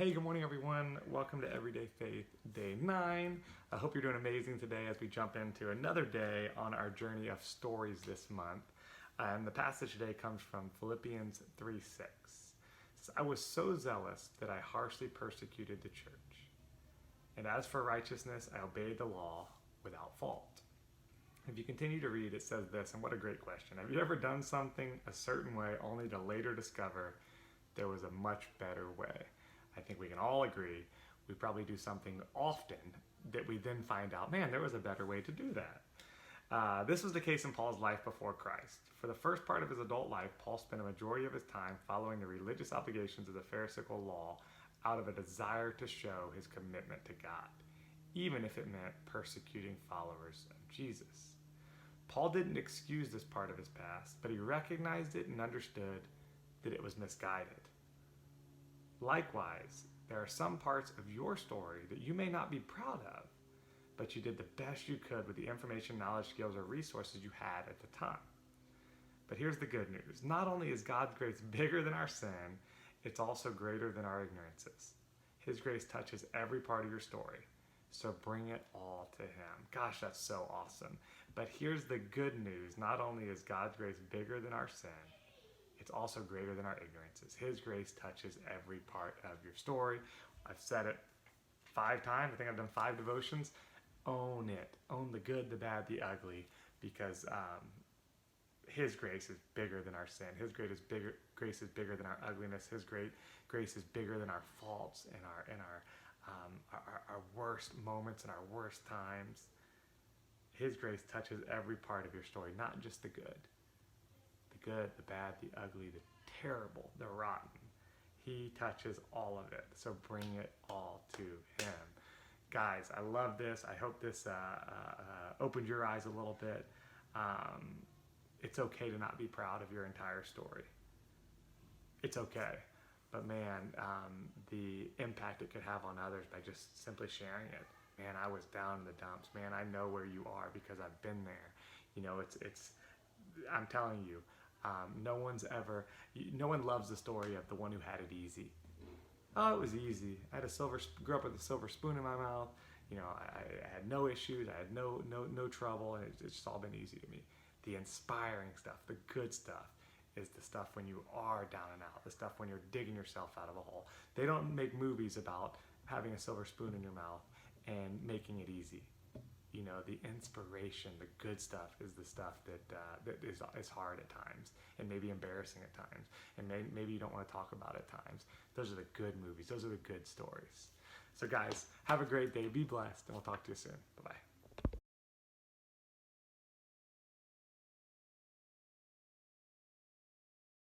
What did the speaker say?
Hey, good morning, everyone. Welcome to Everyday Faith, Day 9. I hope you're doing amazing today as we jump into another day on our journey of stories this month. And the passage today comes from Philippians 3:6. I was so zealous that I harshly persecuted the church. And as for righteousness, I obeyed the law without fault. If you continue to read, it says this, and what a great question. Have you ever done something a certain way only to later discover there was a much better way? I think we can all agree we probably do something often that we then find out, man, there was a better way to do that. This was the case in Paul's life before Christ. For the first part of his adult life, Paul spent a majority of his time following the religious obligations of the Pharisaical law out of a desire to show his commitment to God, even if it meant persecuting followers of Jesus. Paul didn't excuse this part of his past, but he recognized it and understood that it was misguided. Likewise, there are some parts of your story that you may not be proud of, but you did the best you could with the information, knowledge, skills, or resources you had at the time. But here's the good news. Not only is God's grace bigger than our sin, it's also greater than our ignorances. His grace touches every part of your story, so bring it all to Him. Gosh, that's so awesome. But here's the good news. Not only is God's grace bigger than our sin, it's also greater than our ignorances. His grace touches every part of your story. I've said it 5 times. I think I've done 5 devotions. Own it. Own the good, the bad, the ugly, because His grace is bigger than our sin. His grace is bigger than our ugliness. His grace is bigger than our faults and our worst moments and our worst times. His grace touches every part of your story, not just the good. The good, the bad, the ugly, the terrible, the rotten. He touches all of it. So bring it all to Him. Guys, I love this. I hope this opened your eyes a little bit. It's okay to not be proud of your entire story. It's okay. But man, the impact it could have on others by just simply sharing it. Man, I was down in the dumps. Man, I know where you are because I've been there. You know, I'm telling you, no one loves the story of the one who had it easy. Oh, it was easy. I had grew up with a silver spoon in my mouth. You know, I had no issues. I had no trouble, and it's just all been easy to me. The inspiring stuff, the good stuff, is the stuff when you are down and out. The stuff when you're digging yourself out of a hole. They don't make movies about having a silver spoon in your mouth and making it easy. You know, the inspiration, the good stuff is the stuff that is hard at times and maybe embarrassing at times. And maybe you don't want to talk about at times. Those are the good movies. Those are the good stories. So guys, have a great day. Be blessed, and we'll talk to you soon. Bye-bye.